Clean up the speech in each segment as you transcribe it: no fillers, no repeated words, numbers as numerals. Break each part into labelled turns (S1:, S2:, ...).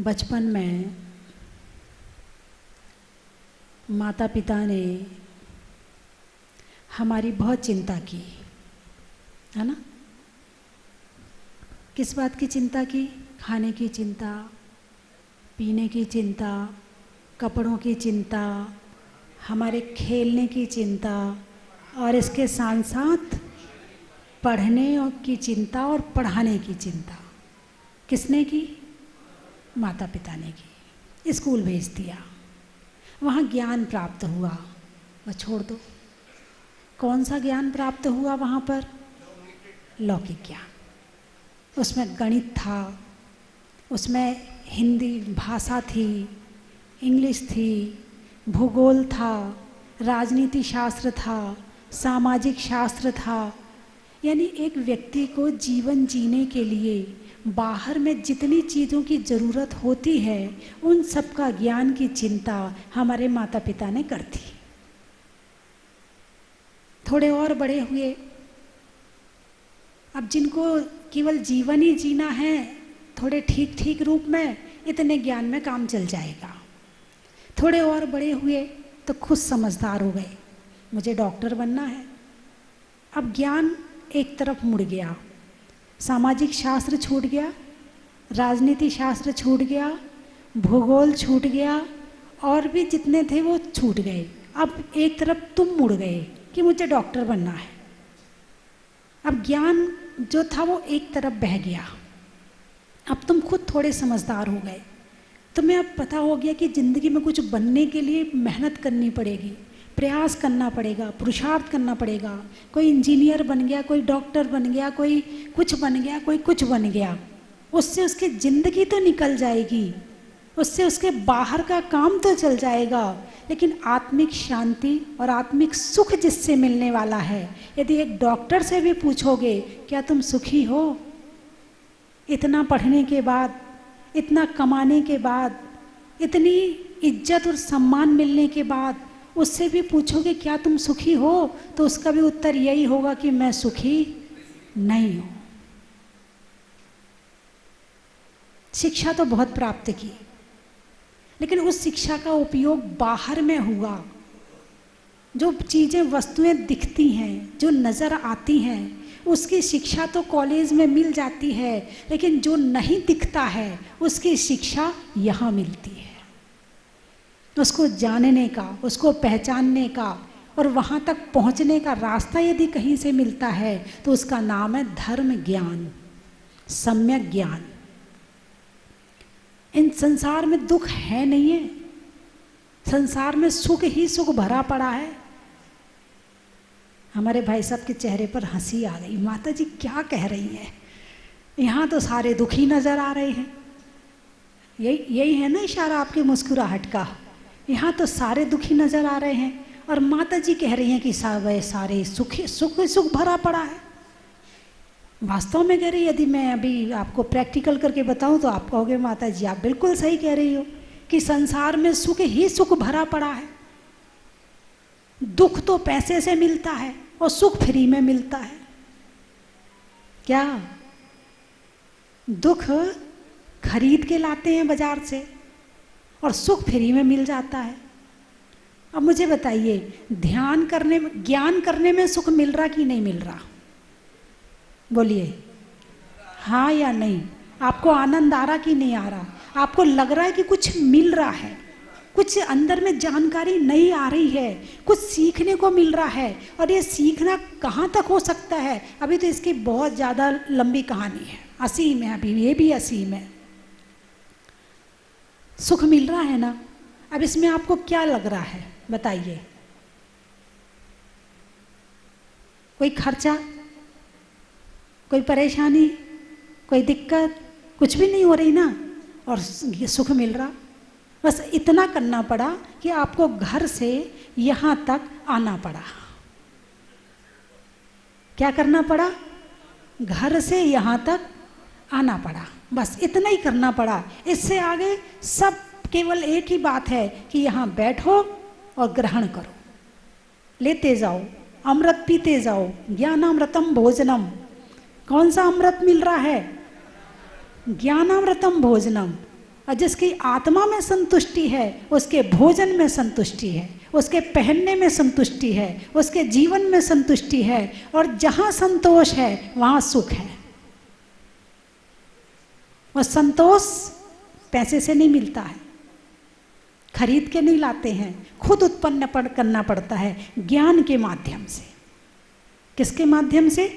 S1: बचपन में माता पिता ने हमारी बहुत चिंता की, है ना। किस बात की चिंता की? खाने की चिंता, पीने की चिंता, कपड़ों की चिंता, हमारे खेलने की चिंता, और इसके साथ साथ पढ़ने की चिंता और पढ़ाने की चिंता। किसने की? माता पिता ने की। स्कूल भेज दिया, वहाँ ज्ञान प्राप्त हुआ, वह छोड़ दो। कौन सा ज्ञान प्राप्त हुआ वहाँ पर? लौकिक ज्ञान। उसमें गणित था, उसमें हिंदी भाषा थी, इंग्लिश थी, भूगोल था, राजनीति शास्त्र था, सामाजिक शास्त्र था। यानी एक व्यक्ति को जीवन जीने के लिए बाहर में जितनी चीज़ों की ज़रूरत होती है उन सब का ज्ञान की चिंता हमारे माता पिता ने कर दी। थोड़े और बड़े हुए, अब जिनको केवल जीवन ही जीना है थोड़े ठीक ठीक रूप में, इतने ज्ञान में काम चल जाएगा। थोड़े और बड़े हुए तो खुद समझदार हो गए, मुझे डॉक्टर बनना है। अब ज्ञान एक तरफ मुड़ गया, सामाजिक शास्त्र छूट गया, राजनीति शास्त्र छूट गया, भूगोल छूट गया, और भी जितने थे वो छूट गए। अब एक तरफ तुम मुड़ गए कि मुझे डॉक्टर बनना है। अब ज्ञान जो था वो एक तरफ बह गया। अब तुम खुद थोड़े समझदार हो गए, तुम्हें अब पता हो गया कि ज़िंदगी में कुछ बनने के लिए मेहनत करनी पड़ेगी, प्रयास करना पड़ेगा, पुरुषार्थ करना पड़ेगा। कोई इंजीनियर बन गया, कोई डॉक्टर बन गया, कोई कुछ बन गया, कोई कुछ बन गया, उससे उसकी ज़िंदगी तो निकल जाएगी, उससे उसके बाहर का काम तो चल जाएगा, लेकिन आत्मिक शांति और आत्मिक सुख जिससे मिलने वाला है, यदि एक डॉक्टर से भी पूछोगे क्या तुम सुखी हो, इतना पढ़ने के बाद, इतना कमाने के बाद, इतनी इज्जत और सम्मान मिलने के बाद उससे भी पूछोगे क्या तुम सुखी हो, तो उसका भी उत्तर यही होगा कि मैं सुखी नहीं हूँ। शिक्षा तो बहुत प्राप्त की, लेकिन उस शिक्षा का उपयोग बाहर में हुआ। जो चीज़ें वस्तुएं दिखती हैं, जो नज़र आती हैं, उसकी शिक्षा तो कॉलेज में मिल जाती है, लेकिन जो नहीं दिखता है उसकी शिक्षा यहाँ मिलती है। उसको जानने का, उसको पहचानने का और वहाँ तक पहुँचने का रास्ता यदि कहीं से मिलता है तो उसका नाम है धर्म ज्ञान, सम्यक ज्ञान। इन संसार में दुख है नहीं है, संसार में सुख ही सुख भरा पड़ा है। हमारे भाई साहब के चेहरे पर हंसी आ गई, माता जी क्या कह रही हैं, यहाँ तो सारे दुखी नजर आ रहे हैं। यही है ना इशारा आपकी मुस्कुराहट का, यहाँ तो सारे दुखी नजर आ रहे हैं, और माता जी कह रही हैं कि सारे सुख भरा पड़ा है। वास्तव में कह रही, यदि मैं अभी आपको प्रैक्टिकल करके बताऊं तो आप कहोगे माता जी आप बिल्कुल सही कह रही हो कि संसार में सुख ही सुख भरा पड़ा है। दुख तो पैसे से मिलता है और सुख फ्री में मिलता है। क्या दुख खरीद के लाते हैं बाजार से और सुख फ्री में मिल जाता है। अब मुझे बताइए, ध्यान करने में, ज्ञान करने में सुख मिल रहा कि नहीं मिल रहा? बोलिए हाँ या नहीं। आपको आनंद आ रहा कि नहीं आ रहा? आपको लग रहा है कि कुछ मिल रहा है, कुछ अंदर में जानकारी नहीं आ रही है, कुछ सीखने को मिल रहा है। और ये सीखना कहाँ तक हो सकता है? अभी तो इसकी बहुत ज़्यादा लंबी कहानी है, असीम है, अभी ये भी असीम है। सुख मिल रहा है ना? अब इसमें आपको क्या लग रहा है बताइए? कोई खर्चा, कोई परेशानी, कोई दिक्कत कुछ भी नहीं हो रही ना, और सुख मिल रहा। बस इतना करना पड़ा कि आपको घर से यहाँ तक आना पड़ा। क्या करना पड़ा? घर से यहाँ तक आना पड़ा, बस इतना ही करना पड़ा। इससे आगे सब केवल एक ही बात है कि यहाँ बैठो और ग्रहण करो, लेते जाओ, अमृत पीते जाओ। ज्ञानामृतम भोजनम। कौन सा अमृत मिल रहा है? ज्ञानामृतम भोजनम। और जिसकी आत्मा में संतुष्टि है उसके भोजन में संतुष्टि है, उसके पहनने में संतुष्टि है, उसके जीवन में संतुष्टि है, और जहाँ संतोष है वहाँ सुख है। और संतोष पैसे से नहीं मिलता है, खरीद के नहीं लाते हैं, खुद उत्पन्न करना पड़ता है ज्ञान के माध्यम से। किसके माध्यम से?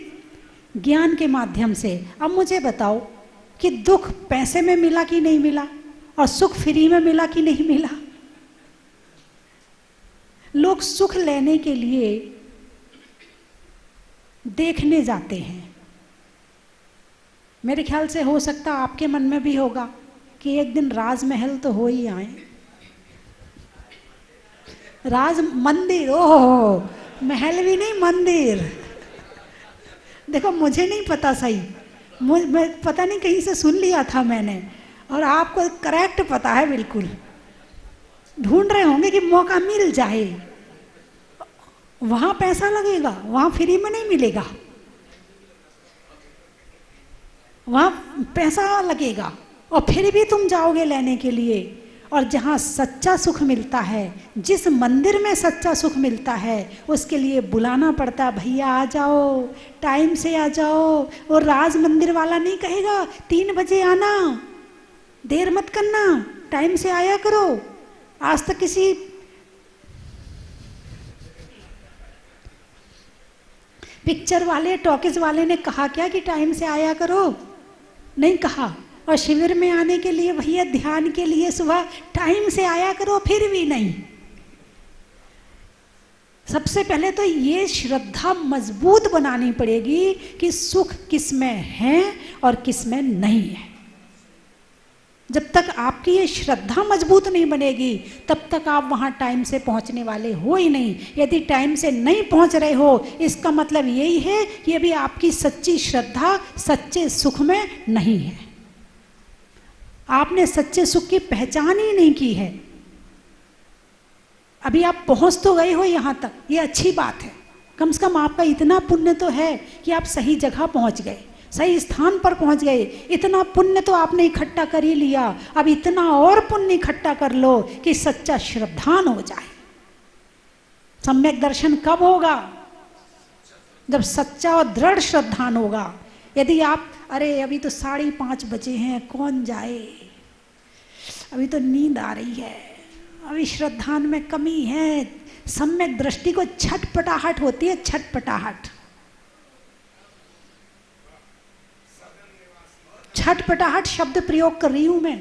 S1: ज्ञान के माध्यम से। अब मुझे बताओ कि दुख पैसे में मिला कि नहीं मिला, और सुख फ्री में मिला कि नहीं मिला? लोग सुख लेने के लिए देखने जाते हैं। मेरे ख्याल से हो सकता आपके मन में भी होगा कि एक दिन राजमहल तो हो ही आए। राज मंदिर, ओह महल भी नहीं, मंदिर। देखो मुझे नहीं पता सही, मैं पता नहीं कहीं से सुन लिया था मैंने, और आपको करेक्ट पता है बिल्कुल। ढूंढ रहे होंगे कि मौका मिल जाए। वहां पैसा लगेगा, वहां फ्री में नहीं मिलेगा, वहां पैसा लगेगा, और फिर भी तुम जाओगे लेने के लिए। और जहाँ सच्चा सुख मिलता है, जिस मंदिर में सच्चा सुख मिलता है, उसके लिए बुलाना पड़ता है, भैया आ जाओ, टाइम से आ जाओ। और राज मंदिर वाला नहीं कहेगा 3 बजे आना, देर मत करना, टाइम से आया करो। आज तक किसी पिक्चर वाले, टॉकीज वाले ने कहा क्या कि टाइम से आया करो? नहीं कहा। और शिविर में आने के लिए भैया ध्यान के लिए सुबह टाइम से आया करो, फिर भी नहीं। सबसे पहले तो ये श्रद्धा मजबूत बनानी पड़ेगी कि सुख किस में है और किस में नहीं है। जब तक आपकी ये श्रद्धा मजबूत नहीं बनेगी, तब तक आप वहाँ टाइम से पहुँचने वाले हो ही नहीं। यदि टाइम से नहीं पहुँच रहे हो, इसका मतलब यही है कि अभी आपकी सच्ची श्रद्धा सच्चे सुख में नहीं है। आपने सच्चे सुख की पहचान ही नहीं की है। अभी आप पहुँच तो गए हो यहाँ तक, ये अच्छी बात है। कम से कम आपका इतना पुण्य तो है कि आप सही जगह पहुँच गए, सही स्थान पर पहुंच गए। इतना पुण्य तो आपने इकट्ठा कर ही लिया, अब इतना और पुण्य इकट्ठा कर लो कि सच्चा श्रद्धान हो जाए। सम्यक दर्शन कब होगा? जब सच्चा और दृढ़ श्रद्धान होगा। यदि आप अरे अभी तो 5:30 बजे हैं, कौन जाए, अभी तो नींद आ रही है, अभी श्रद्धान में कमी है। सम्यक दृष्टि को छटपटाहट होती है, छटपटाहट। छटपटाहट शब्द प्रयोग कर रही हूं मैं।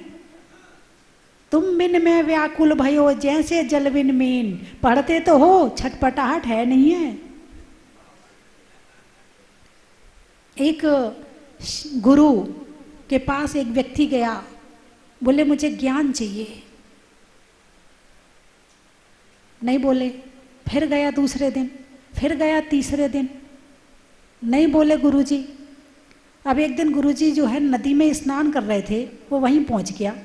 S1: तुम बिन में व्याकुल भयो जैसे जल बिन मीन। पढ़ते तो हो, छटपटाहट है नहीं है। एक गुरु के पास एक व्यक्ति गया, बोले मुझे ज्ञान चाहिए। नहीं बोले। फिर गया दूसरे दिन, फिर गया तीसरे दिन, नहीं बोले गुरुजी। अब एक दिन गुरुजी जो है नदी में स्नान कर रहे थे, वो वहीं पहुंच गया।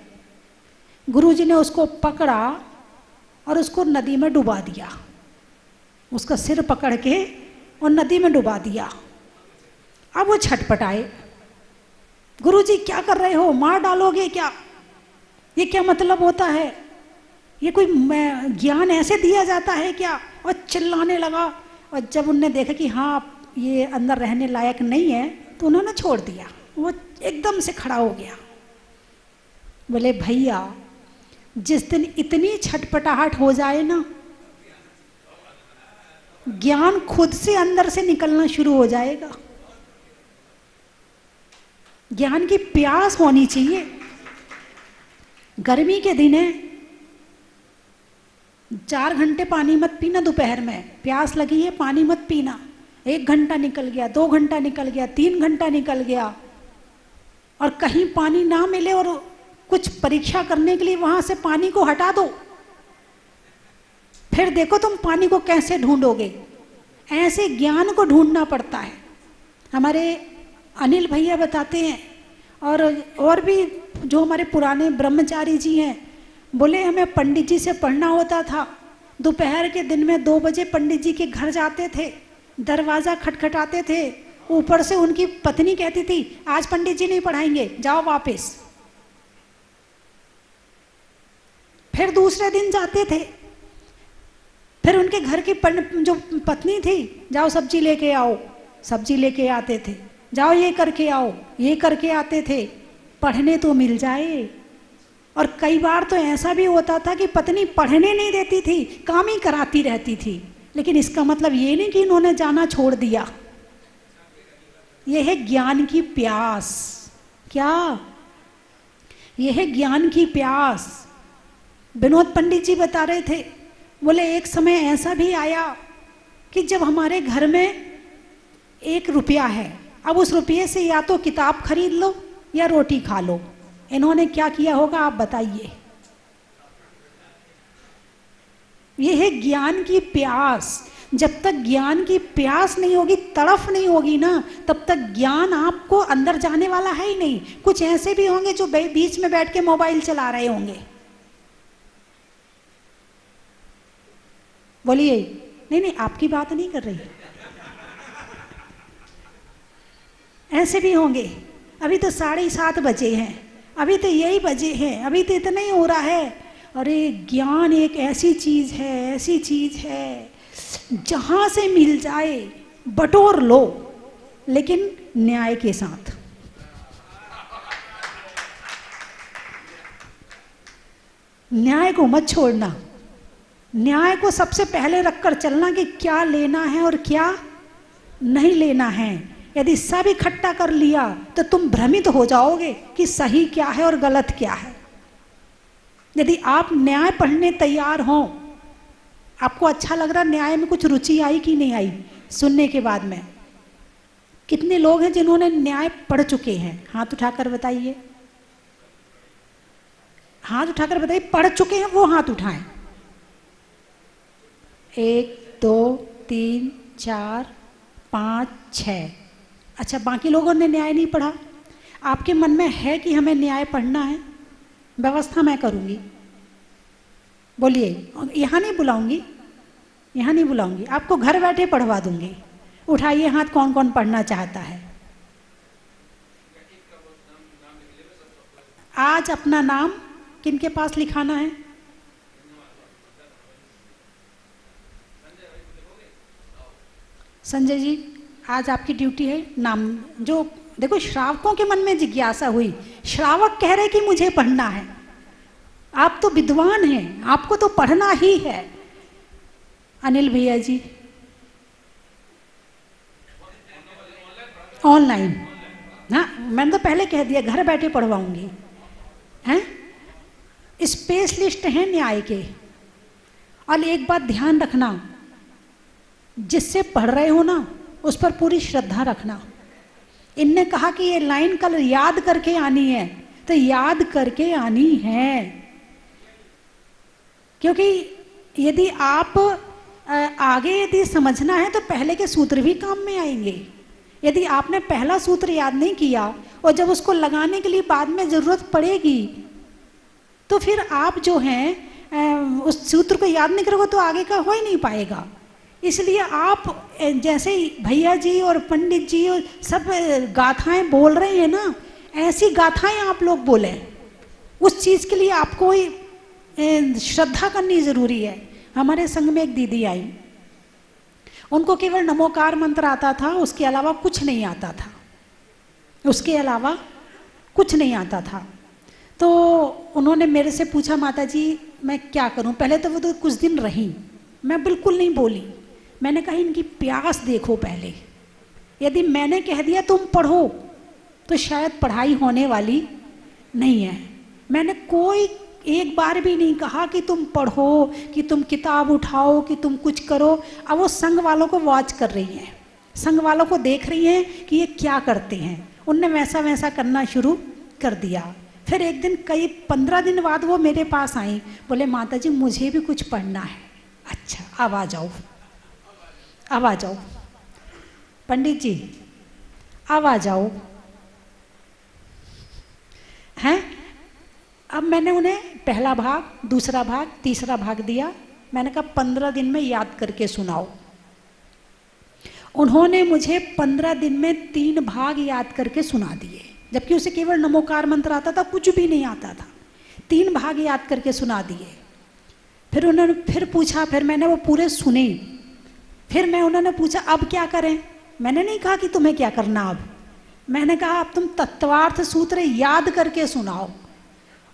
S1: गुरुजी ने उसको पकड़ा और उसको नदी में डुबा दिया, उसका सिर पकड़ के और नदी में डुबा दिया। अब वो छटपटाए, गुरुजी क्या कर रहे हो, मार डालोगे क्या? ये क्या मतलब होता है? ये कोई ज्ञान ऐसे दिया जाता है क्या? और चिल्लाने लगा। और जब उनने देखा कि हाँ ये अंदर रहने लायक नहीं है, तो उन्होंने छोड़ दिया। वो एकदम से खड़ा हो गया, बोले भैया जिस दिन इतनी छटपटाहट हो जाए ना, ज्ञान खुद से अंदर से निकलना शुरू हो जाएगा। ज्ञान की प्यास होनी चाहिए। गर्मी के दिन है, 4 घंटे पानी मत पीना दोपहर में, प्यास लगी है पानी मत पीना। 1 घंटा निकल गया, 2 घंटा निकल गया, 3 घंटा निकल गया, और कहीं पानी ना मिले और कुछ परीक्षा करने के लिए वहां से पानी को हटा दो, फिर देखो तुम पानी को कैसे ढूंढोगे। ऐसे ज्ञान को ढूंढना पड़ता है। हमारे अनिल भैया बताते हैं, और भी जो हमारे पुराने ब्रह्मचारी जी हैं, बोले हमें पंडित जी से पढ़ना होता था। दोपहर के दिन में 2 बजे पंडित जी के घर जाते थे, दरवाज़ा खटखटाते थे, ऊपर से उनकी पत्नी कहती थी आज पंडित जी नहीं पढ़ाएंगे, जाओ वापस। फिर दूसरे दिन जाते थे, फिर उनके घर की जो पत्नी थी, जाओ सब्जी लेके आओ, सब्जी लेके आते थे, जाओ ये करके आओ, ये करके आते थे, पढ़ने तो मिल जाए। और कई बार तो ऐसा भी होता था कि पत्नी पढ़ने नहीं देती थी, काम ही कराती रहती थी। लेकिन इसका मतलब ये नहीं कि इन्होंने जाना छोड़ दिया। यह है ज्ञान की प्यास। क्या? यह है ज्ञान की प्यास। विनोद पंडित जी बता रहे थे, बोले एक समय ऐसा भी आया कि जब हमारे घर में 1 रुपया है, अब उस रुपये से या तो किताब खरीद लो या रोटी खा लो। इन्होंने क्या किया होगा आप बताइए? यह है ज्ञान की प्यास। जब तक ज्ञान की प्यास नहीं होगी, तड़फ नहीं होगी ना, तब तक ज्ञान आपको अंदर जाने वाला है ही नहीं। कुछ ऐसे भी होंगे जो बीच में बैठ के मोबाइल चला रहे होंगे। बोलिए। नहीं नहीं, आपकी बात नहीं कर रही। ऐसे भी होंगे। अभी तो 7:30 बजे हैं, अभी तो यही बजे हैं, अभी तो इतना ही हो रहा है। अरे ज्ञान एक ऐसी चीज है, ऐसी चीज है, जहां से मिल जाए बटोर लो, लेकिन न्याय के साथ। न्याय को मत छोड़ना। न्याय को सबसे पहले रखकर चलना कि क्या लेना है और क्या नहीं लेना है। यदि सब इकट्ठा कर लिया तो तुम भ्रमित हो जाओगे कि सही क्या है और गलत क्या है। यदि आप न्याय पढ़ने तैयार हो, आपको अच्छा लग रहा, न्याय में कुछ रुचि आई कि नहीं आई सुनने के बाद में? कितने लोग हैं जिन्होंने न्याय पढ़ चुके हैं? हाथ उठाकर बताइए, हाथ उठाकर बताइए। पढ़ चुके हैं वो हाथ उठाएं। 1 2 3 4 5 6। अच्छा, बाकी लोगों ने न्याय नहीं पढ़ा। आपके मन में है कि हमें न्याय पढ़ना है? व्यवस्था मैं करूंगी। बोलिए। यहाँ नहीं बुलाऊंगी, यहाँ नहीं बुलाऊंगी, आपको घर बैठे पढ़वा दूंगी। उठाइए हाथ, कौन कौन पढ़ना चाहता है? आज अपना नाम किनके पास लिखाना है? संजय जी, आज आपकी ड्यूटी है। नाम जो देखो, श्रावकों के मन में जिज्ञासा हुई, श्रावक कह रहे कि मुझे पढ़ना है। आप तो विद्वान हैं, आपको तो पढ़ना ही है। अनिल भैया जी, ऑनलाइन। हाँ, मैंने तो पहले कह दिया घर बैठे पढ़वाऊंगी। हैं? स्पेशलिस्ट हैं न्याय के। और एक बात ध्यान रखना, जिससे पढ़ रहे हो ना, उस पर पूरी श्रद्धा रखना। इनने कहा कि ये लाइन कल याद करके आनी है, तो याद करके आनी है। क्योंकि यदि आप आगे यदि समझना है तो पहले के सूत्र भी काम में आएंगे। यदि आपने पहला सूत्र याद नहीं किया और जब उसको लगाने के लिए बाद में ज़रूरत पड़ेगी, तो फिर आप जो हैं उस सूत्र को याद नहीं करोगे तो आगे का हो ही नहीं पाएगा। इसलिए आप जैसे भैया जी और पंडित जी और सब गाथाएं बोल रहे हैं ना, ऐसी गाथाएं आप लोग बोलें। उस चीज़ के लिए आपको श्रद्धा करनी ज़रूरी है। हमारे संग में एक दीदी आई, उनको केवल नमोकार मंत्र आता था, उसके अलावा कुछ नहीं आता था, उसके अलावा कुछ नहीं आता था। तो उन्होंने मेरे से पूछा, माता जी मैं क्या करूं? पहले तो वो तो कुछ दिन रही, मैं बिल्कुल नहीं बोली। मैंने कहा इनकी प्यास देखो पहले। यदि मैंने कह दिया तुम पढ़ो, तो शायद पढ़ाई होने वाली नहीं है। मैंने कोई एक बार भी नहीं कहा कि तुम पढ़ो, कि तुम किताब उठाओ, कि तुम कुछ करो। अब वो संघ वालों को वॉच कर रही हैं, संघ वालों को देख रही हैं कि ये क्या करते हैं। उनने वैसा वैसा करना शुरू कर दिया। फिर एक दिन, कई 15 दिन बाद वो मेरे पास आई, बोले माता जी मुझे भी कुछ पढ़ना है। अच्छा, अब आ जाओ, अब आ जाओ पंडित जी, अब आ जाओ। हैं? अब मैंने उन्हें पहला भाग, दूसरा भाग, तीसरा भाग दिया। मैंने कहा 15 दिन में याद करके सुनाओ। उन्होंने मुझे 15 दिन में 3 भाग याद करके सुना दिए, जबकि उसे केवल नमोकार मंत्र आता था, कुछ भी नहीं आता था। 3 भाग याद करके सुना दिए। फिर उन्होंने फिर पूछा, फिर मैंने वो पूरे सुने। फिर उन्होंने पूछा अब क्या करें। मैंने नहीं कहा कि तुम्हें क्या करना, अब मैंने कहा अब तुम तत्वार्थ सूत्र याद करके सुनाओ।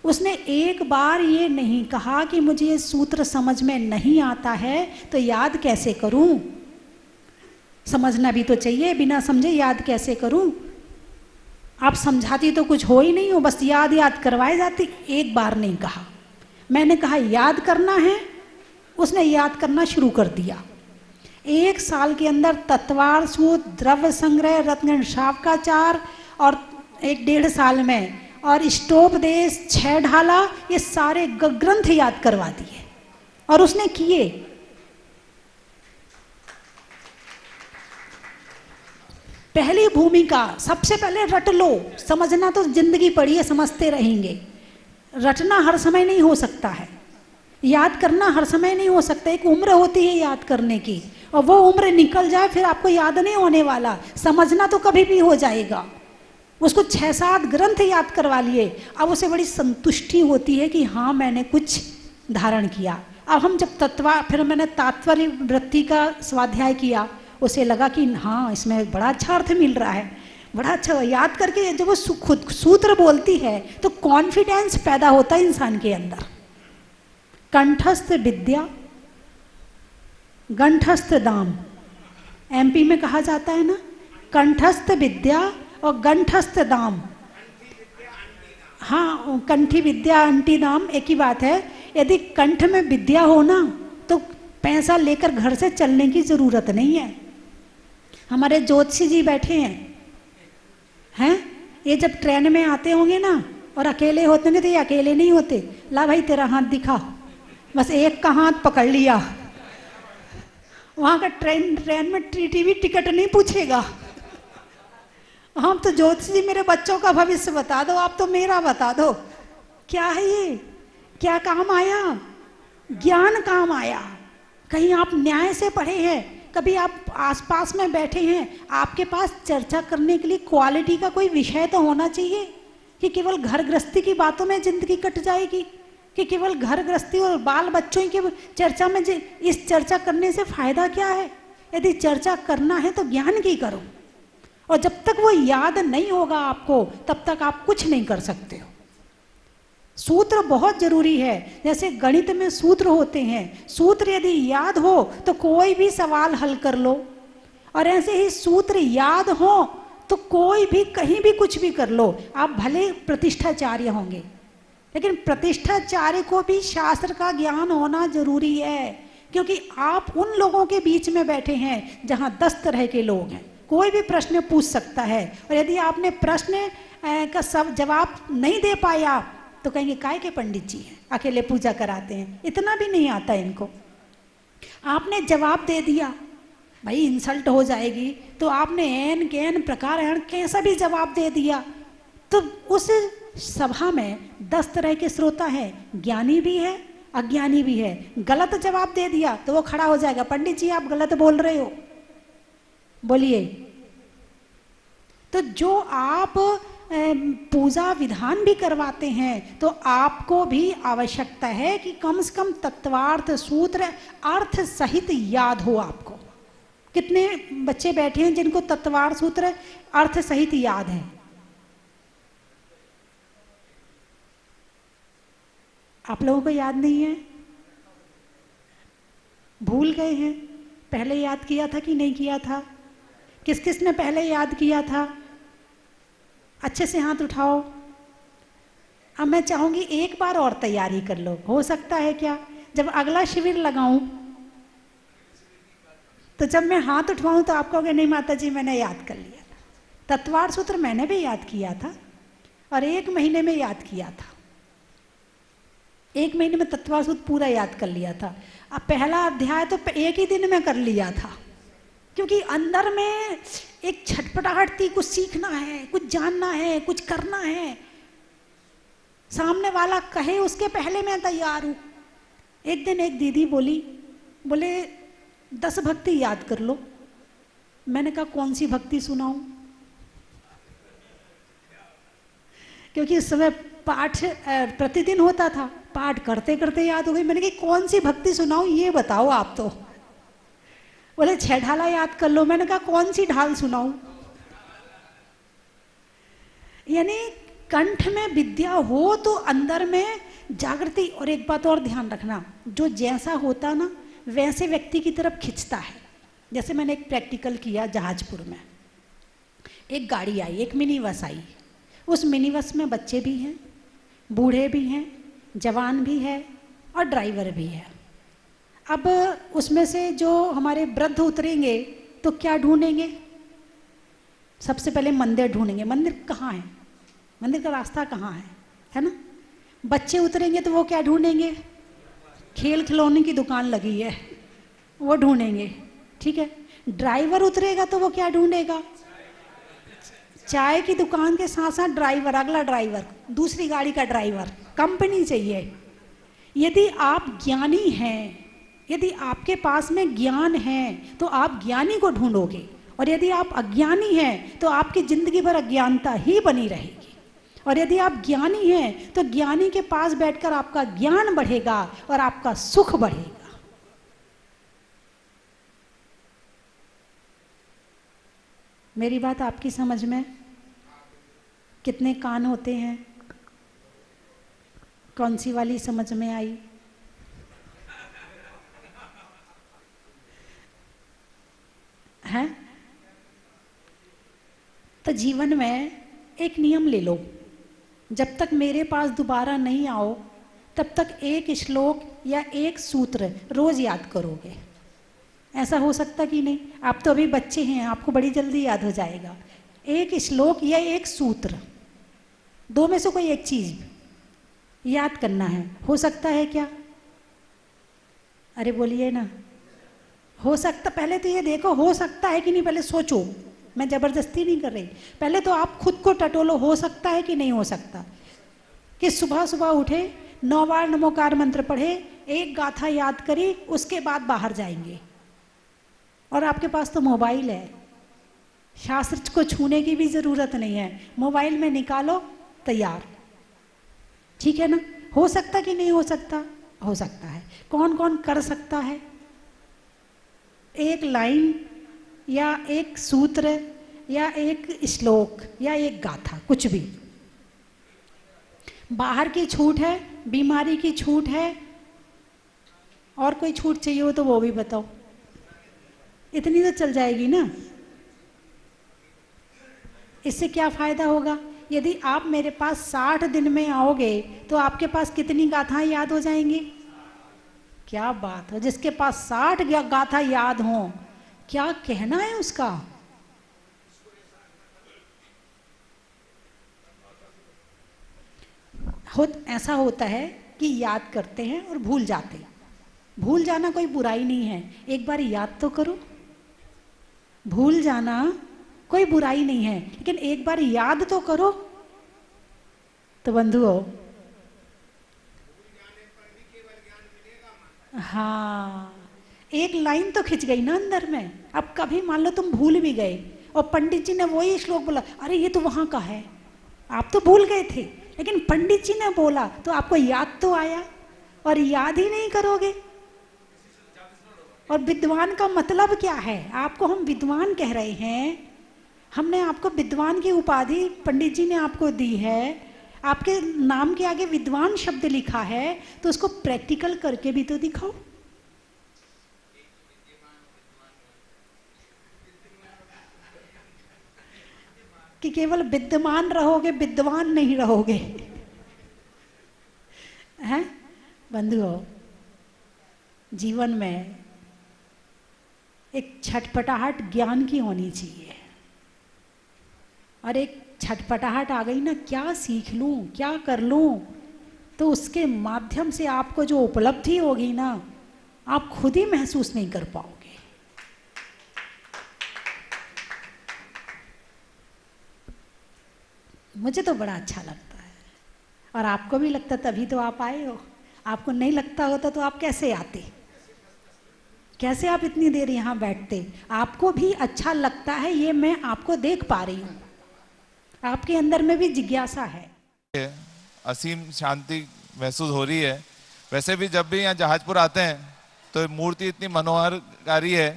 S1: उसने एक बार ये नहीं कहा कि मुझे ये सूत्र समझ में नहीं आता है तो याद कैसे करूं, समझना भी तो चाहिए, बिना समझे याद कैसे करूं। आप समझाती तो कुछ हो ही नहीं हो, बस याद याद करवाए जाती। एक बार नहीं कहा। मैंने कहा याद करना है, उसने याद करना शुरू कर दिया। 1 साल के अंदर तत्वार्थ सूत्र, द्रव्य संग्रह, रत्न शावकाचार, और 1-1.5 साल में और इष्टोपदेश, 6 ढाला, ये सारे ग्रंथ याद करवा दिए और उसने किए। पहली भूमिका, सबसे पहले रट लो। समझना तो जिंदगी पड़ी है, समझते रहेंगे। रटना हर समय नहीं हो सकता है, याद करना हर समय नहीं हो सकता। एक उम्र होती है याद करने की, और वो उम्र निकल जाए फिर आपको याद नहीं होने वाला। समझना तो कभी भी हो जाएगा। उसको 6-7 ग्रंथ याद करवा लिए, अब उसे बड़ी संतुष्टि होती है कि हाँ मैंने कुछ धारण किया। अब हम जब फिर मैंने तात्पर्य वृत्ति का स्वाध्याय किया, उसे लगा कि हाँ इसमें बड़ा अच्छा अर्थ मिल रहा है, बड़ा अच्छा। याद करके जब वो खुद सूत्र बोलती है तो कॉन्फिडेंस पैदा होता है इंसान के अंदर। कंठस्थ विद्या गंठस्थ दाम, एमपी में कहा जाता है ना, कंठस्थ विद्या और गंठस्थ दाम। हाँ, कंठी विद्या अंटी दाम एक ही बात है। यदि कंठ में विद्या हो ना तो पैसा लेकर घर से चलने की जरूरत नहीं है। हमारे ज्योतिषी जी बैठे हैं, ये जब ट्रेन में आते होंगे ना और अकेले होते होंगे तो ये अकेले नहीं होते। ला भाई तेरा हाथ दिखा, बस एक का हाथ पकड़ लिया। वहाँ का ट्रेन में टीवी टिकट नहीं पूछेगा। हम तो ज्योतिषी जी मेरे बच्चों का भविष्य बता दो, आप तो मेरा बता दो। क्या है ये, क्या काम आया? ज्ञान काम आया। कहीं आप न्याय से पढ़े हैं, कभी आप आसपास में बैठे हैं, आपके पास चर्चा करने के लिए क्वालिटी का कोई विषय तो होना चाहिए कि केवल घर गृहस्थी की बातों में जिंदगी कट जाएगी, कि केवल घर गृहस्थी और बाल बच्चों की चर्चा में इस चर्चा करने से फायदा क्या है? यदि चर्चा करना है तो ज्ञान की करो, और जब तक वो याद नहीं होगा आपको तब तक आप कुछ नहीं कर सकते हो। सूत्र बहुत जरूरी है। जैसे गणित में सूत्र होते हैं, सूत्र यदि याद हो तो कोई भी सवाल हल कर लो, और ऐसे ही सूत्र याद हो तो कोई भी कहीं भी कुछ भी कर लो। आप भले प्रतिष्ठाचार्य होंगे, लेकिन प्रतिष्ठाचार्य को भी शास्त्र का ज्ञान होना जरूरी है, क्योंकि आप उन लोगों के बीच में बैठे हैं जहां 10 तरह के लोग हैं। कोई भी प्रश्न पूछ सकता है, और यदि आपने प्रश्न का सब जवाब नहीं दे पाया तो कहेंगे काय के पंडित जी हैं, अकेले पूजा कराते हैं, इतना भी नहीं आता इनको। आपने जवाब दे दिया, भाई इंसल्ट हो जाएगी, तो आपने एन के एन प्रकार कैसा भी जवाब दे दिया, तो उस सभा में 10 तरह के श्रोता हैं, ज्ञानी भी है अज्ञानी भी है। गलत जवाब दे दिया तो वो खड़ा हो जाएगा, पंडित जी आप गलत बोल रहे हो, बोलिए। तो जो आप पूजा विधान भी करवाते हैं तो आपको भी आवश्यकता है कि कम से कम तत्वार्थ सूत्र अर्थ सहित याद हो आपको। कितने बच्चे बैठे हैं जिनको तत्वार्थ सूत्र अर्थ सहित याद है? आप लोगों को याद नहीं है? भूल गए हैं? पहले याद किया था कि नहीं किया था? किस किस ने पहले याद किया था? अच्छे से हाथ उठाओ। अब मैं चाहूंगी एक बार और तैयारी कर लो। हो सकता है क्या जब अगला शिविर लगाऊं तो जब मैं हाथ उठवाऊं तो आप कहोगे नहीं माता जी मैंने याद कर लिया था। तत्वार्थ सूत्र मैंने भी याद किया था और 1 महीने में याद किया था। 1 महीने में तत्वार्थ सूत्र पूरा याद कर लिया था। अब पहला अध्याय तो 1 ही दिन में कर लिया था, क्योंकि अंदर में एक छटपटाहट थी, कुछ सीखना है, कुछ जानना है, कुछ करना है। सामने वाला कहे उसके पहले मैं तैयार हूं। एक दिन एक दीदी बोले 10 भक्ति याद कर लो। मैंने कहा कौन सी भक्ति सुनाऊं, क्योंकि उस समय पाठ प्रतिदिन होता था, पाठ करते करते याद हो गई। मैंने कहा कौन सी भक्ति सुनाऊं ये बताओ आप तो। बोले 6 ढाला याद कर लो। मैंने कहा कौन सी ढाल सुनाऊं। यानी कंठ में विद्या हो तो अंदर में जागृति। और एक बात और ध्यान रखना, जो जैसा होता ना वैसे व्यक्ति की तरफ खिंचता है। जैसे मैंने एक प्रैक्टिकल किया जहाजपुर में, एक गाड़ी आई, एक मिनी बस आई। उस मिनी बस में बच्चे भी हैं, बूढ़े भी हैं, जवान भी है और ड्राइवर भी है। अब उसमें से जो हमारे वृद्ध उतरेंगे तो क्या ढूंढेंगे? सबसे पहले मंदिर ढूंढेंगे। मंदिर कहाँ है? मंदिर का रास्ता कहाँ है ना? बच्चे उतरेंगे तो वो क्या ढूंढेंगे? खेल खिलौने की दुकान लगी है वो ढूंढेंगे, ठीक है। ड्राइवर उतरेगा तो वो क्या ढूंढेगा? चाय की दुकान के साथ साथ ड्राइवर, अगला ड्राइवर, दूसरी गाड़ी का ड्राइवर, कंपनी चाहिए। यदि आप ज्ञानी हैं, यदि आपके पास में ज्ञान है तो आप ज्ञानी को ढूंढोगे, और यदि आप अज्ञानी हैं तो आपकी जिंदगी भर अज्ञानता ही बनी रहेगी। और यदि आप ज्ञानी हैं तो ज्ञानी के पास बैठकर आपका ज्ञान बढ़ेगा और आपका सुख बढ़ेगा। मेरी बात आपकी समझ में? कितने कान होते हैं? कौन सी वाली समझ में आई? है? तो जीवन में एक नियम ले लो, जब तक मेरे पास दोबारा नहीं आओ तब तक एक श्लोक या एक सूत्र रोज याद करोगे। ऐसा हो सकता कि नहीं? आप तो अभी बच्चे हैं, आपको बड़ी जल्दी याद हो जाएगा। एक श्लोक या एक सूत्र, दो में से कोई एक चीज याद करना है। हो सकता है क्या? अरे बोलिए ना। हो सकता, पहले तो ये देखो हो सकता है कि नहीं, पहले सोचो। मैं जबरदस्ती नहीं कर रही, पहले तो आप खुद को टटोलो, हो सकता है कि नहीं हो सकता। कि सुबह सुबह उठे, 9 बार नमोकार मंत्र पढ़े, एक गाथा याद करी, उसके बाद बाहर जाएंगे। और आपके पास तो मोबाइल है, शास्त्र को छूने की भी जरूरत नहीं है, मोबाइल में निकालो, तैयार। ठीक है ना? हो सकता कि नहीं हो सकता? हो सकता है। कौन कौन कर सकता है? एक लाइन या एक सूत्र या एक श्लोक या एक गाथा, कुछ भी। बाहर की छूट है, बीमारी की छूट है, और कोई छूट चाहिए हो तो वो भी बताओ। इतनी तो चल जाएगी ना। इससे क्या फायदा होगा? यदि आप मेरे पास 60 दिन में आओगे तो आपके पास कितनी गाथाएं याद हो जाएंगी? क्या बात है! जिसके पास 60 गाथा याद हो, क्या कहना है उसका? ऐसा होता है कि याद करते हैं और भूल जाते हैं। भूल जाना कोई बुराई नहीं है, एक बार याद तो करो। भूल जाना कोई बुराई नहीं है, लेकिन एक बार याद तो करो। तो बंधुओं, हाँ, एक लाइन तो खिंच गई ना अंदर में। अब कभी मान लो तुम भूल भी गए और पंडित जी ने वही श्लोक बोला, अरे ये तो वहां का है, आप तो भूल गए थे, लेकिन पंडित जी ने बोला तो आपको याद तो आया, और याद ही नहीं करोगे। और विद्वान का मतलब क्या है? आपको हम विद्वान कह रहे हैं, हमने आपको विद्वान की उपाधि पंडित जी ने आपको दी है, आपके नाम के आगे विद्वान शब्द लिखा है, तो उसको प्रैक्टिकल करके भी तो दिखाओ। कि केवल विद्यमान रहोगे, विद्वान नहीं रहोगे। हैं बंधुओं, जीवन में एक छटपटाहट ज्ञान की होनी चाहिए। और एक छटपटाहट आ गई ना, क्या सीख लूं, क्या कर लूं, तो उसके माध्यम से आपको जो उपलब्धि होगी ना, आप खुद ही महसूस नहीं कर पाओगे। मुझे तो बड़ा अच्छा लगता है, और आपको भी लगता, तभी तो आप आए हो। आपको नहीं लगता होता तो आप कैसे आते? कैसे आप इतनी देर यहाँ बैठते? आपको भी अच्छा लगता है, ये मैं आपको देख पा रही हूँ। आपके अंदर में भी जिज्ञासा है।
S2: असीम शांति महसूस हो रही है। वैसे भी जब भी यहाँ जहाजपुर आते हैं तो मूर्ति इतनी मनोहरकारी है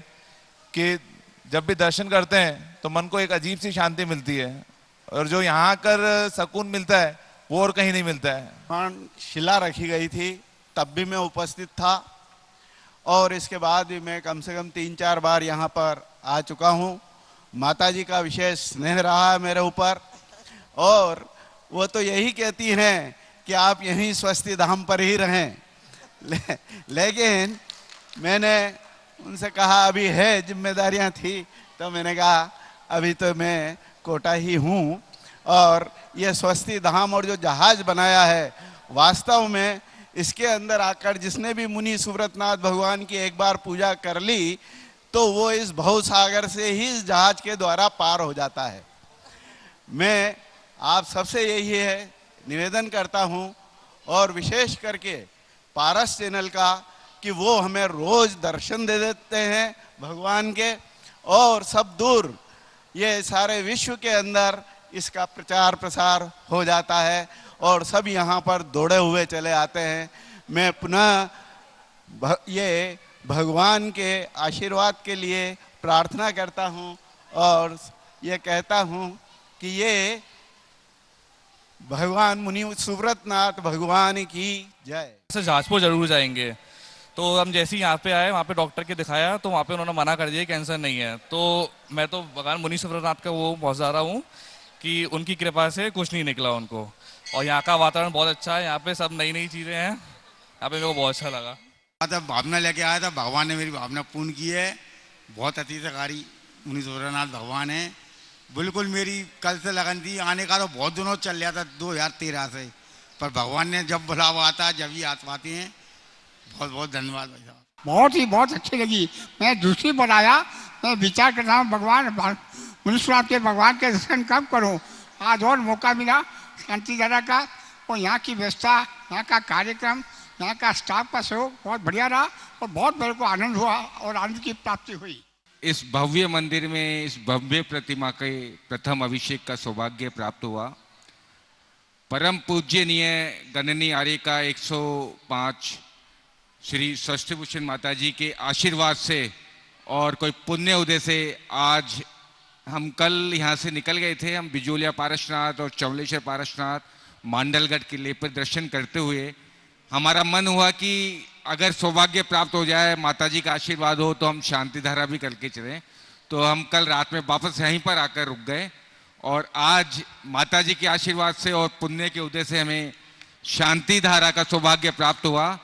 S2: कि जब भी दर्शन करते हैं तो मन को एक अजीब सी शांति मिलती है, और जो यहाँ आकर सुकून मिलता है वो और कहीं नहीं मिलता है।
S3: शिला रखी गई थी तब भी मैं उपस्थित था, और इसके बाद भी मैं कम से कम 3-4 बार यहाँ पर आ चुका हूँ। माता जी का विशेष स्नेह रहा है मेरे ऊपर, और वो तो यही कहती हैं कि आप यहीं स्वस्ति धाम पर ही रहें। लेकिन मैंने उनसे कहा अभी है, जिम्मेदारियां थी, तो मैंने कहा अभी तो मैं कोटा ही हूँ। और ये स्वस्ति धाम और जो जहाज बनाया है, वास्तव में इसके अंदर आकर जिसने भी मुनि सुव्रतनाथ भगवान की एक बार पूजा कर ली तो वो इस भवसागर से ही इस जहाज के द्वारा पार हो जाता है। मैं आप सबसे यही है निवेदन करता हूँ, और विशेष करके पारस चैनल का, कि वो हमें रोज दर्शन दे देते हैं भगवान के, और सब दूर ये सारे विश्व के अंदर इसका प्रचार प्रसार हो जाता है और सब यहाँ पर दौड़े हुए चले आते हैं। मैं पुनः ये भगवान के आशीर्वाद के लिए प्रार्थना करता हूँ और ये कहता हूँ कि ये भगवान मुनि सुव्रतनाथ भगवान की जय।
S4: जहाजपुर जरूर जाएंगे। तो हम जैसे ही यहाँ पे आए, वहाँ पे डॉक्टर के दिखाया तो वहाँ पे उन्होंने मना कर दिया कैंसर नहीं है। तो मैं तो भगवान मुनि सुव्रतनाथ का वो बहुत ज़्यादा हूँ कि उनकी कृपा से कुछ नहीं निकला उनको। और यहाँ का वातावरण बहुत अच्छा है, यहाँ पे सब नई नई चीज़ें हैं, यहाँ पे मेरे को बहुत अच्छा लगा।
S5: तब भावना लेके आया था, भगवान ने मेरी भावना पूर्ण की है। बहुत अतीतकारी मुनि सुव्रतनाथ भगवान है। बिल्कुल मेरी कल से लगन थी आने का, तो बहुत दिनों चल रहा था 2013 से, पर भगवान ने जब बुलावा आता जब ही आ पाते हैं। बहुत बहुत धन्यवाद भाई साहब।
S6: बहुत अच्छी लगी। मैं दूसरी बार आया, मैं विचार करता हूँ भगवान मुनि सुव्रतनाथ के भगवान के दर्शन कब करूँ। आज और मौका मिला शांति धारा का, और यहाँ की व्यवस्था, यहाँ का कार्यक्रम, यहाँ का स्टाफ का सहयोग बहुत बढ़िया रहा, और बहुत मेरे को आनंद हुआ और आनंद की प्राप्ति हुई।
S7: इस भव्य मंदिर में इस भव्य प्रतिमा के प्रथम अभिषेक का सौभाग्य प्राप्त हुआ। परम पूज्यनीय गणनी आर्य का 105 श्री षष्ठीभूषण माता जी के आशीर्वाद से और कोई पुण्य उदय से आज हम कल यहाँ से निकल गए थे। हम बिजोलिया पारसनाथ और चौलेश्वर पारसनाथ मांडलगढ़ किले पर दर्शन करते हुए हमारा मन हुआ कि अगर सौभाग्य प्राप्त हो जाए, माता जी का आशीर्वाद हो, तो हम शांति धारा भी करके चलें। तो हम कल रात में वापस यहीं पर आकर रुक गए, और आज माता जी के आशीर्वाद से और पुण्य के उदय से हमें शांति धारा का सौभाग्य प्राप्त हुआ।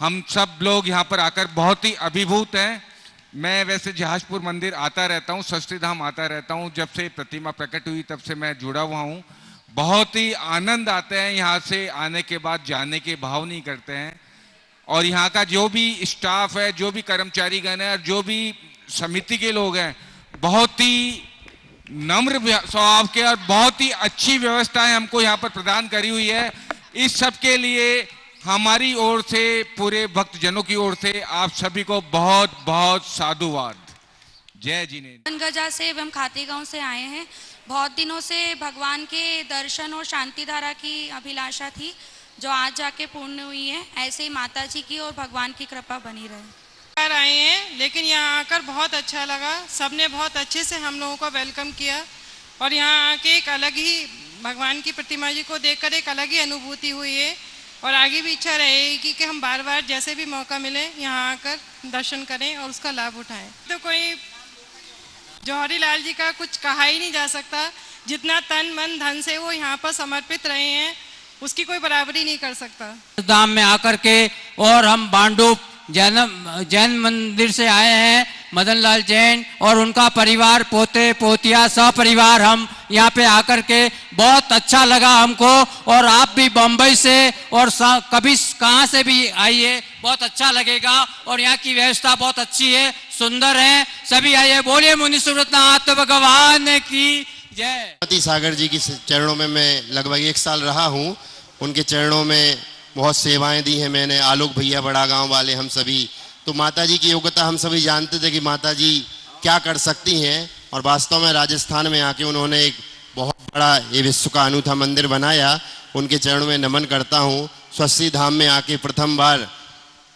S7: हम सब लोग यहाँ पर आकर बहुत ही अभिभूत हैं। मैं वैसे जहाजपुर मंदिर आता रहता हूँ, षष्ठी धाम आता रहता हूँ, जब से प्रतिमा प्रकट हुई तब से मैं जुड़ा हुआ हूँ। बहुत ही आनंद आते हैं यहाँ से आने के बाद, जाने के भाव नहीं करते हैं। और यहाँ का जो भी स्टाफ है, जो भी कर्मचारीगण है और जो भी समिति के लोग हैं, बहुत ही नम्र स्वभाव के और बहुत ही अच्छी व्यवस्थाएं हमको यहाँ पर प्रदान करी हुई है। इस सब के लिए हमारी ओर से, पूरे भक्तजनों की ओर से आप सभी को बहुत बहुत साधुवाद। जय जिनेन्द्र।
S8: गजा से एवं खाती गांव से आए हैं। बहुत दिनों से भगवान के दर्शन और शांति धारा की अभिलाषा थी, जो आज जाके पूर्ण हुई है। ऐसे ही माता जी की और भगवान की कृपा बनी रहे।
S9: आए हैं, लेकिन यहाँ आकर बहुत अच्छा लगा। सबने बहुत अच्छे से हम लोगों को वेलकम किया, और यहाँ आके एक अलग ही भगवान की प्रतिमा जी को देखकर एक अलग ही अनुभूति हुई है। और आगे भी इच्छा रहेगी कि हम बार बार जैसे भी मौका मिले यहाँ आकर दर्शन करें और उसका लाभ उठाएं। तो कोई जौहरी लाल जी का कुछ कहा ही नहीं जा सकता। जितना तन मन धन से वो यहाँ पर समर्पित रहे हैं, उसकी कोई बराबरी नहीं कर सकता।
S10: धाम में आकर के, और हम बांडू जैन मंदिर से आए हैं, मदन लाल जैन और उनका परिवार, पोते पोतिया सब परिवार, हम यहाँ पे आकर के बहुत अच्छा लगा हमको। और आप भी बम्बई से और कभी कहाँ से भी आइए, बहुत अच्छा लगेगा। और यहाँ की व्यवस्था बहुत अच्छी है, सुंदर है। सभी आइए, बोलिए मुनि सुव्रतनाथ भगवान की जय।
S11: सागर जी की चरणों में मैं लगभग 1 साल रहा हूँ। उनके चरणों में बहुत सेवाएं दी हैं मैंने, आलोक भैया, बड़ा गांव वाले, हम सभी। तो माता जी की योग्यता हम सभी जानते थे कि माता जी क्या कर सकती हैं, और वास्तव में राजस्थान में आके उन्होंने एक बहुत बड़ा ये विश्व का अनूठा मंदिर बनाया। उनके चरणों में नमन करता हूँ। स्वस्ति धाम में आके प्रथम बार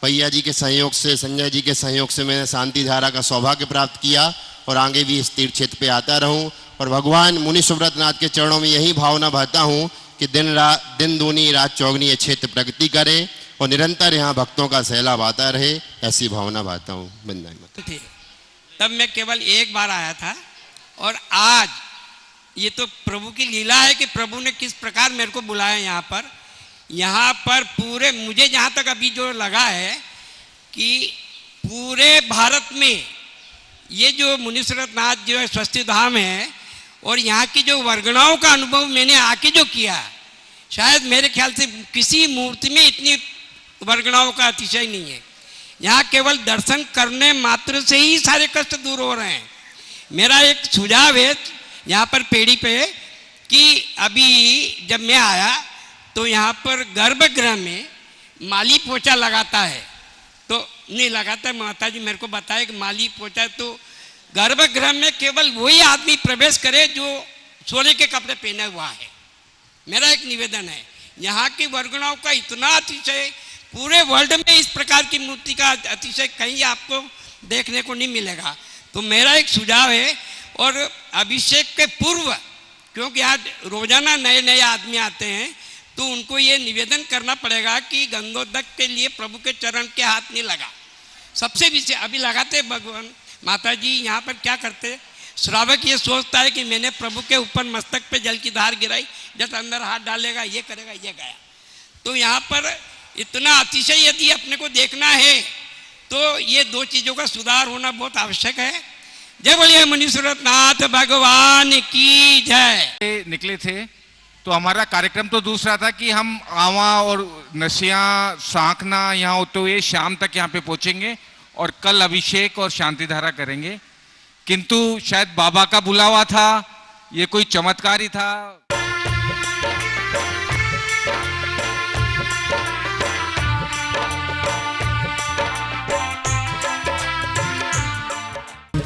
S11: भैया जी के सहयोग से, संजय जी के सहयोग से मैंने शांति धारा का सौभाग्य प्राप्त किया और आगे भी इस तीर्थ क्षेत्र पे आता रहूं। और भगवान मुनि सुव्रत नाथ के चरणों में यही भावना भरता हूं कि दिन दूनी रात चौगनी ये क्षेत्र प्रगति करे और निरंतर यहाँ भक्तों का सैलाब आता रहे, ऐसी भावना भाता हूँ। बंदाई
S12: तब मैं केवल एक बार आया था और आज ये तो प्रभु की लीला है कि प्रभु ने किस प्रकार मेरे को बुलाया यहाँ पर पूरे, मुझे जहाँ तक अभी जो लगा है कि पूरे भारत में ये जो मुनीश्वरनाथ नाथ जो है स्वस्ति धाम है और यहाँ की जो वर्गणाओं का अनुभव मैंने आके जो किया, शायद मेरे ख्याल से किसी मूर्ति में इतनी वर्गणाओं का अतिशय नहीं है। यहाँ केवल दर्शन करने मात्र से ही सारे कष्ट दूर हो रहे हैं। मेरा एक सुझाव है यहाँ पर पेड़ी पे कि अभी जब मैं आया तो यहाँ पर गर्भगृह में माली पोछा लगाता है, तो नहीं लगाता है, माता जी मेरे को बताया कि माली पोछा तो गर्भगृह में केवल वही आदमी प्रवेश करे जो सोने के कपड़े पहने हुआ है। मेरा एक निवेदन है, यहाँ की वर्गणाओं का इतना अतिशय पूरे वर्ल्ड में इस प्रकार की मूर्ति का अतिशय कहीं आपको देखने को नहीं मिलेगा। तो मेरा एक सुझाव है, और अभिषेक के पूर्व, क्योंकि आज रोजाना नए नए आदमी आते हैं, तो उनको ये निवेदन करना पड़ेगा कि गंगोदक के लिए प्रभु के चरण के हाथ नहीं लगा। सबसे विशेष अभी लगाते भगवान माता जी यहाँ पर क्या करते, श्रावक ये सोचता है कि मैंने प्रभु के ऊपर मस्तक पे जल की धार गिराई, जब अंदर हाथ डालेगा ये करेगा ये गया। तो यहाँ पर इतना अतिशय यदि अपने को देखना है तो ये दो चीजों का सुधार होना बहुत आवश्यक है। जय बोलिए मुनीश्वरनाथ नाथ भगवान की जय।
S7: निकले थे तो हमारा कार्यक्रम तो दूसरा था कि हम आवा और नशिया सांकना यहाँ होते हुए शाम तक यहाँ पे पहुंचेंगे और कल अभिषेक और शांति धारा करेंगे, किंतु शायद बाबा का बुलावा था, ये कोई चमत्कार ही था।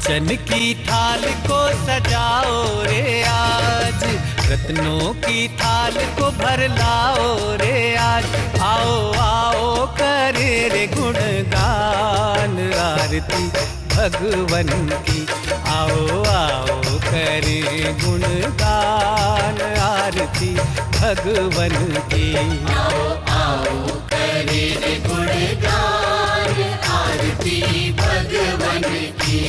S13: चन की थाल को सजाओ रे आज, रत्नों की थाल को भर लाओ रे आज। आओ आओ करे रे गुणगान आरती भगवन की, आओ आओ करे गुणगान आरती भगवन की। आओ आओ करे रे गुणगान आरती भगवन की।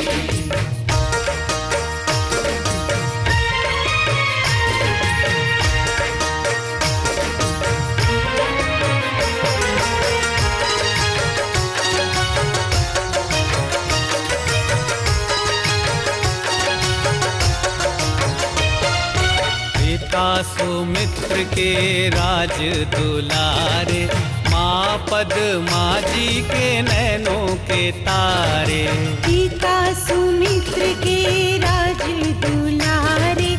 S13: सुमित्र के राज दुलारे, माँ पद्मा जी के नैनों के तारे।
S14: पिता सुमित्र के राज दुलारे,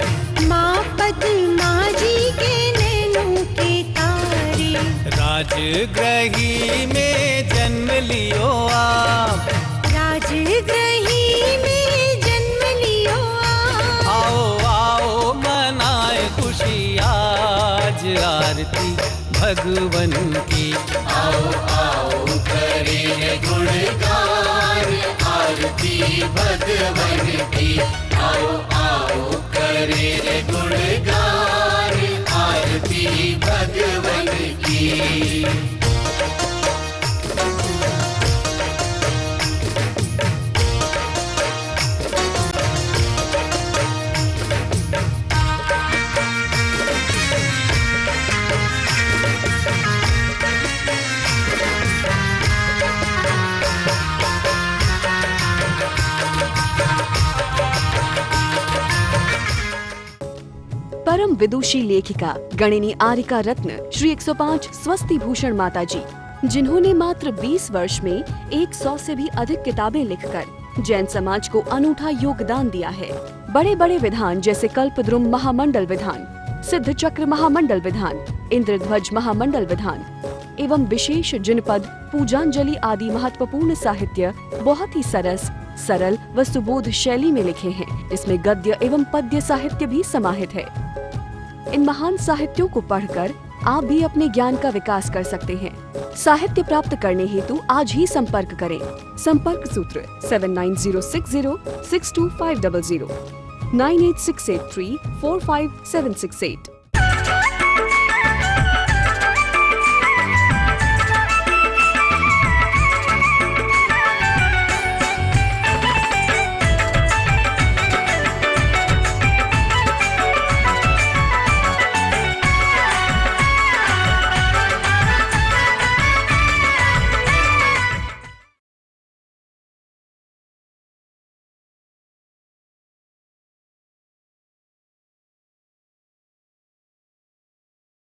S14: माँ पद्मा जी के नैनों के तारे।
S13: राजगृही में जन्म लियो आप,
S14: राजगृही में जन्म लियो आप।
S13: आओ आओ मनाए खुशी आज आरती भगवन की। आओ आओ करें गुणगान आरती भगवन की। आओ आओ करें गुणगान आरती भगवन की।
S15: परम विदुषी लेखिका गणिनी आरिका रत्न श्री 105 स्वस्ति भूषण माता जी, जिन्होंने मात्र 20 वर्ष में 100 से भी अधिक किताबें लिखकर जैन समाज को अनूठा योगदान दिया है। बड़े बड़े विधान जैसे कल्पद्रुम महामंडल विधान, सिद्ध चक्र महामंडल विधान, इंद्रध्वज महामंडल विधान एवं विशेष जिनपद, पूजांजलि आदि महत्वपूर्ण साहित्य बहुत ही सरस, सरल व सुबोध शैली में लिखे हैं, जिसमें गद्य एवं पद्य साहित्य भी समाहित है। इन महान साहित्यों को पढ़कर आप भी अपने ज्ञान का विकास कर सकते हैं। साहित्य प्राप्त करने हेतु आज ही संपर्क करें। संपर्क सूत्र 7906062500 98683456768।